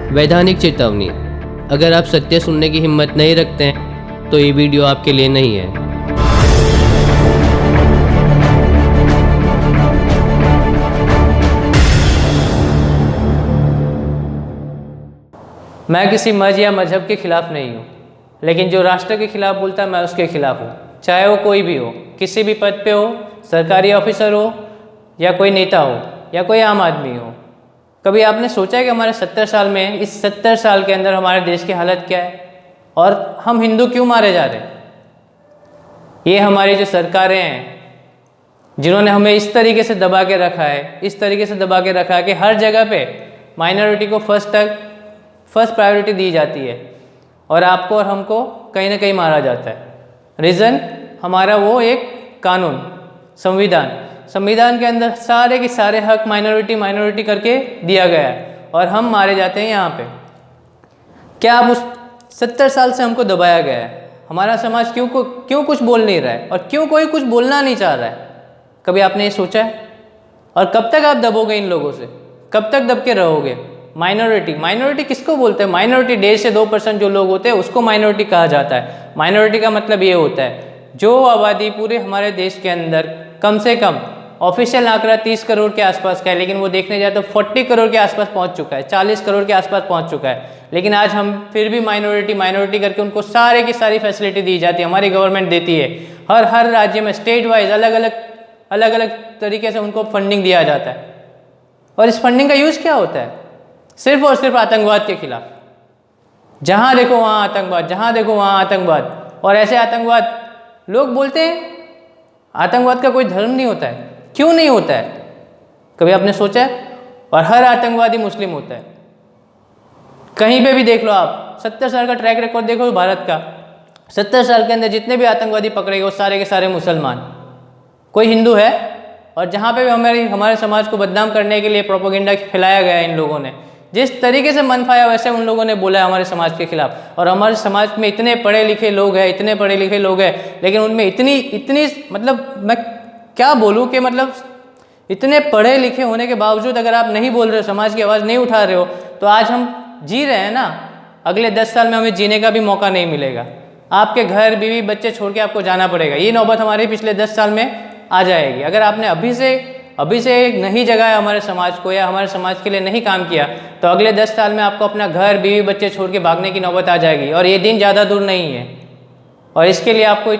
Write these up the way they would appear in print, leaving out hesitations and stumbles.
वैधानिक चेतावनी, अगर आप सत्य सुनने की हिम्मत नहीं रखते हैं तो ये वीडियो आपके लिए नहीं है। मैं किसी मज़ या मजहब के खिलाफ नहीं हूँ, लेकिन जो राष्ट्र के खिलाफ बोलता है मैं उसके खिलाफ हूँ, चाहे वो कोई भी हो, किसी भी पद पे हो, सरकारी ऑफिसर हो या कोई नेता हो या कोई आम आदमी हो। कभी आपने सोचा है कि हमारे 70 साल में, इस 70 साल के अंदर हमारे देश की हालत क्या है और हम हिंदू क्यों मारे जा रहे हैं? ये हमारी जो सरकारें हैं जिन्होंने हमें इस तरीके से दबा के रखा है, इस तरीके से दबा के रखा है कि हर जगह पे माइनॉरिटी को फर्स्ट प्रायोरिटी दी जाती है और आपको और हमको कहीं ना कहीं मारा जाता है। रीज़न हमारा वो एक कानून, संविधान के अंदर सारे के सारे हक माइनॉरिटी करके दिया गया है और हम मारे जाते हैं यहाँ पे। क्या आप उस 70 साल से हमको दबाया गया है? हमारा समाज क्यों कुछ बोल नहीं रहा है और क्यों कोई कुछ बोलना नहीं चाह रहा है? कभी आपने ये सोचा है? और कब तक आप दबोगे इन लोगों से? कब तक दब के रहोगे? माइनॉरिटी किसको बोलते हैं? माइनॉरिटी 1.5 से 2% जो लोग होते हैं उसको माइनॉरिटी कहा जाता है। माइनॉरिटी का मतलब ये होता है जो आबादी पूरे हमारे देश के अंदर कम से कम ऑफिशियल आंकड़ा 30 करोड़ के आसपास का है, लेकिन वो देखने जाए तो 40 करोड़ के आसपास पहुंच चुका है, 40 करोड़ के आसपास पहुंच चुका है। लेकिन आज हम फिर भी माइनॉरिटी करके उनको सारे की सारी फैसिलिटी दी जाती है, हमारी गवर्नमेंट देती है। हर राज्य में स्टेट वाइज अलग अलग तरीके से उनको फंडिंग दिया जाता है और इस फंडिंग का यूज़ क्या होता है? सिर्फ और सिर्फ आतंकवाद के खिलाफ। जहाँ देखो वहाँ आतंकवाद, जहाँ देखो वहाँ आतंकवाद। और ऐसे आतंकवाद लोग बोलते हैं आतंकवाद का कोई धर्म नहीं होता है। क्यों नहीं होता है? कभी आपने सोचा है? और हर आतंकवादी मुस्लिम होता है। कहीं पे भी देख लो आप, 70 साल का ट्रैक रिकॉर्ड देखो भारत का, 70 साल के अंदर जितने भी आतंकवादी पकड़े गए वो सारे के सारे मुसलमान, कोई हिंदू है? और जहाँ पे भी हमारे समाज को बदनाम करने के लिए प्रोपेगेंडा फैलाया गया है इन लोगों ने, जिस तरीके से मन पाया वैसे उन लोगों ने बोला है हमारे समाज के खिलाफ। और हमारे समाज में इतने पढ़े लिखे लोग हैं, लेकिन उनमें इतनी मतलब मैं क्या बोलूँ कि मतलब इतने पढ़े लिखे होने के बावजूद अगर आप नहीं बोल रहे हो, समाज की आवाज़ नहीं उठा रहे हो, तो आज हम जी रहे हैं ना, अगले 10 साल में हमें जीने का भी मौका नहीं मिलेगा। आपके घर, बीवी, बच्चे छोड़ के आपको जाना पड़ेगा। ये नौबत हमारे पिछले 10 साल में आ जाएगी। अगर आपने अभी से नहीं जगाया हमारे समाज को या हमारे समाज के लिए नहीं काम किया, तो अगले 10 साल में आपको अपना घर, बीवी, बच्चे छोड़ के भागने की नौबत आ जाएगी और ये दिन ज़्यादा दूर नहीं है। और इसके लिए आपको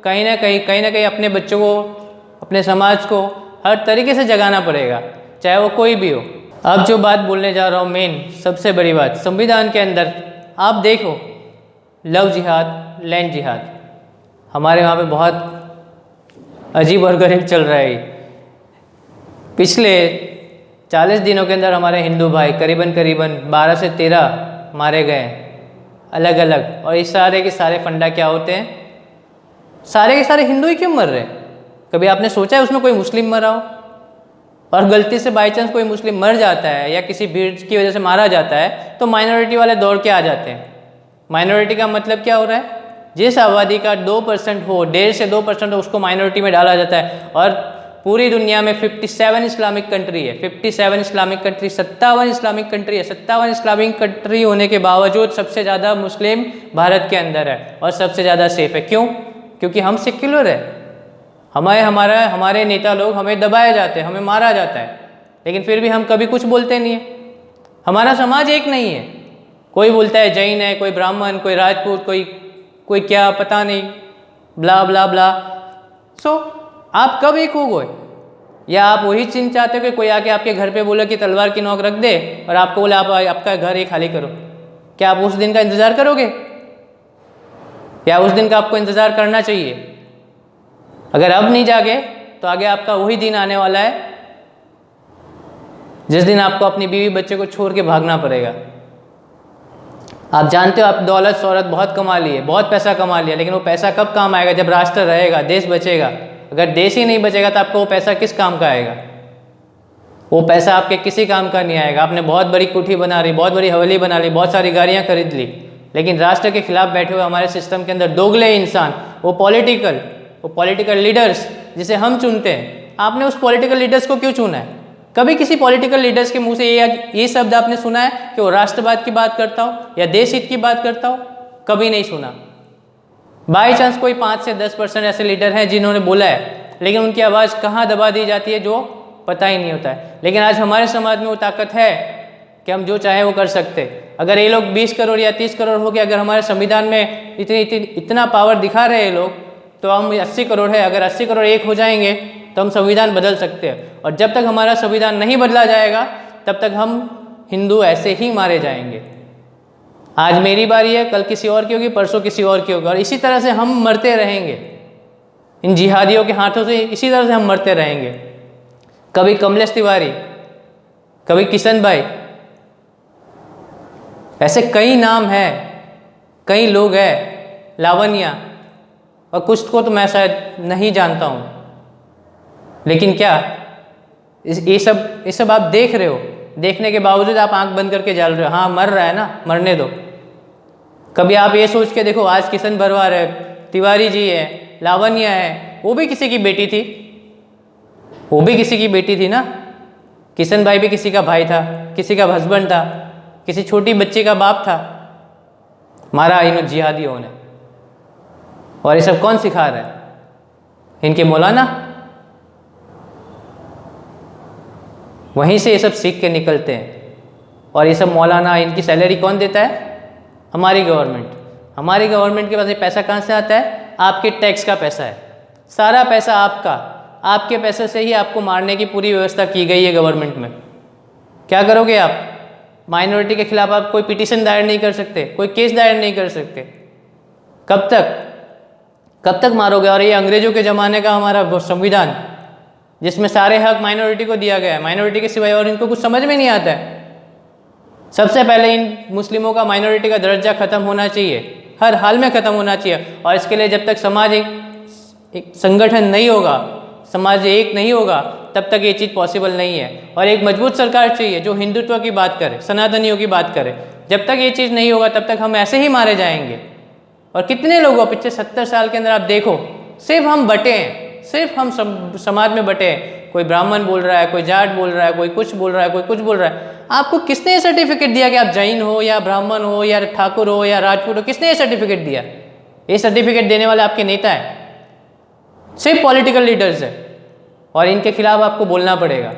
कहीं ना कहीं अपने बच्चों को, अपने समाज को हर तरीके से जगाना पड़ेगा, चाहे वो कोई भी हो। अब जो बात बोलने जा रहा हूँ, मेन सबसे बड़ी बात, संविधान के अंदर आप देखो लव जिहाद, लैंड जिहाद, हमारे वहाँ पे बहुत अजीब और गरीब चल रहा है। पिछले 40 दिनों के अंदर हमारे हिंदू भाई करीबन 12 से 13 मारे गए अलग अलग। और ये सारे के सारे फंडा क्या होते हैं? सारे के सारे हिंदू ही क्यों मर रहे हैं? कभी आपने सोचा है उसमें कोई मुस्लिम मरा हो? और गलती से बाई चांस कोई मुस्लिम मर जाता है या किसी भीड़ की वजह से मारा जाता है तो माइनॉरिटी वाले दौड़ के आ जाते हैं। माइनॉरिटी का मतलब क्या हो रहा है? जिस आबादी का 2% हो, 1.5 से 2% हो, उसको माइनॉरिटी में डाला जाता है। और पूरी दुनिया में 57 इस्लामिक कंट्री है, 57 इस्लामिक कंट्री, 57 इस्लामिक कंट्री है। 57 इस्लामिक कंट्री होने के बावजूद सबसे ज़्यादा मुस्लिम भारत के अंदर है और सबसे ज़्यादा सेफ है। क्यों? क्योंकि हम सेक्युलर है। हमारे नेता लोग, हमें दबाए जाते हैं, हमें मारा जाता है, लेकिन फिर भी हम कभी कुछ बोलते नहीं है। हमारा समाज एक नहीं है। कोई बोलता है जैन है, कोई ब्राह्मण, कोई राजपूत, कोई क्या पता नहीं, ब्ला ब्ला ब्ला। सो आप कब एक हो गए? या आप वही चीज़ चाहते हो कि कोई आके आपके घर पे बोले कि तलवार की नोक रख दे और आपको बोले आप आपका घर ही खाली करो? क्या आप उस दिन का इंतज़ार करोगे? या उस दिन का आपको इंतज़ार करना चाहिए? अगर अब नहीं जागे तो आगे आपका वही दिन आने वाला है जिस दिन आपको अपनी बीवी बच्चे को छोड़ के भागना पड़ेगा। आप जानते हो आप दौलत शौहरत बहुत कमा ली है, बहुत पैसा कमा लिया, लेकिन वो पैसा कब काम आएगा? जब राष्ट्र रहेगा, देश बचेगा। अगर देश ही नहीं बचेगा तो आपको वो पैसा किस काम का आएगा? वो पैसा आपके किसी काम का नहीं आएगा। आपने बहुत बड़ी कोठी बना ली, बहुत बड़ी हवेली बना ली, बहुत सारी गाड़ियाँ खरीद ली, लेकिन राष्ट्र के खिलाफ बैठे हुए हमारे सिस्टम के अंदर दोगले इंसान, वो पॉलिटिकल लीडर्स जिसे हम चुनते हैं, आपने उस पॉलिटिकल लीडर्स को क्यों चुना है? कभी किसी पॉलिटिकल लीडर्स के मुंह से ये शब्द आपने सुना है कि वो राष्ट्रवाद की बात करता हो या देश हित की बात करता हो? कभी नहीं सुना। बाई चांस कोई 5 से 10% ऐसे लीडर हैं जिन्होंने बोला है, लेकिन उनकी आवाज़ कहाँ दबा दी जाती है जो पता ही नहीं होता है। लेकिन आज हमारे समाज में वो ताकत है कि हम जो चाहे वो कर सकते। अगर ये लोग 20 करोड़ या 30 करोड़ हो के अगर हमारे संविधान में इतना पावर दिखा रहे हैं लोग, तो हम 80 करोड़ है, अगर 80 करोड़ एक हो जाएंगे तो हम संविधान बदल सकते हैं। और जब तक हमारा संविधान नहीं बदला जाएगा तब तक हम हिंदू ऐसे ही मारे जाएंगे। आज मेरी बारी है, कल किसी और की होगी, परसों किसी और की होगी, और इसी तरह से हम मरते रहेंगे। इन जिहादियों के हाथों से इसी तरह से हम मरते रहेंगे। कभी कमलेश तिवारी, कभी किशन भाई, ऐसे कई नाम हैं, कई लोग हैं, लावण्या, और कुछ को तो मैं शायद नहीं जानता हूँ। लेकिन क्या ये सब आप देख रहे हो, देखने के बावजूद आप आंख बंद करके जल रहे हो? हाँ, मर रहा है ना, मरने दो। कभी आप ये सोच के देखो, आज किशन भरवार है, तिवारी जी है, लावण्या है, वो भी किसी की बेटी थी, वो भी किसी की बेटी थी ना। किशन भाई भी किसी का भाई था, किसी का हस्बैंड था, किसी छोटी बच्ची का बाप था। मारा इन जिहादियों ने। और ये सब कौन सिखा रहा है? इनके मौलाना। वहीं से ये सब सीख के निकलते हैं। और ये सब मौलाना, इनकी सैलरी कौन देता है? हमारी गवर्नमेंट। हमारी गवर्नमेंट के पास ये पैसा कहाँ से आता है? आपके टैक्स का पैसा है। सारा पैसा आपका, आपके पैसे से ही आपको मारने की पूरी व्यवस्था की गई है गवर्नमेंट में। क्या करोगे आप? माइनॉरिटी के खिलाफ आप कोई पिटीशन दायर नहीं कर सकते, कोई केस दायर नहीं कर सकते। कब तक मारोगे? और ये अंग्रेजों के ज़माने का हमारा संविधान, जिसमें सारे हक माइनॉरिटी को दिया गया है, माइनॉरिटी के सिवाय और इनको कुछ समझ में नहीं आता है। सबसे पहले इन मुस्लिमों का माइनॉरिटी का दर्जा खत्म होना चाहिए, हर हाल में ख़त्म होना चाहिए। और इसके लिए जब तक समाज एक संगठन नहीं होगा, समाज एक नहीं होगा, तब तक ये चीज़ पॉसिबल नहीं है। और एक मजबूत सरकार चाहिए जो हिंदुत्व की बात करे, सनातनियों की बात करे। जब तक ये चीज़ नहीं होगा तब तक हम ऐसे ही मारे जाएंगे। और कितने लोगों पिछले 70 साल के अंदर आप देखो, सिर्फ हम बटे हैं, सिर्फ हम समाज में बटे हैं। कोई ब्राह्मण बोल रहा है, कोई जाट बोल रहा है, कोई कुछ बोल रहा है, कोई कुछ बोल रहा है। आपको किसने ये सर्टिफिकेट दिया कि आप जैन हो या ब्राह्मण हो या ठाकुर हो या राजपूत हो? किसने ये सर्टिफिकेट दिया? ये सर्टिफिकेट देने वाले आपके नेता हैं, सिर्फ पॉलिटिकल लीडर्स है। और इनके खिलाफ आपको बोलना पड़ेगा।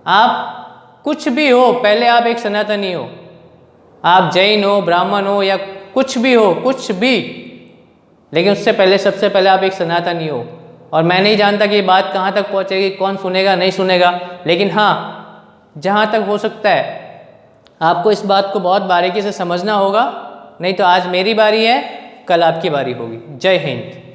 आप कुछ भी हो, पहले आप एक सनातनी हो। आप जैन हो, ब्राह्मण हो या कुछ भी हो, कुछ भी, लेकिन उससे पहले, सबसे पहले आप एक सनातनी हो। और मैं नहीं जानता कि ये बात कहाँ तक पहुँचेगी, कौन सुनेगा नहीं सुनेगा, लेकिन हाँ, जहाँ तक हो सकता है आपको इस बात को बहुत बारीकी से समझना होगा। नहीं तो आज मेरी बारी है, कल आपकी बारी होगी। जय हिंद।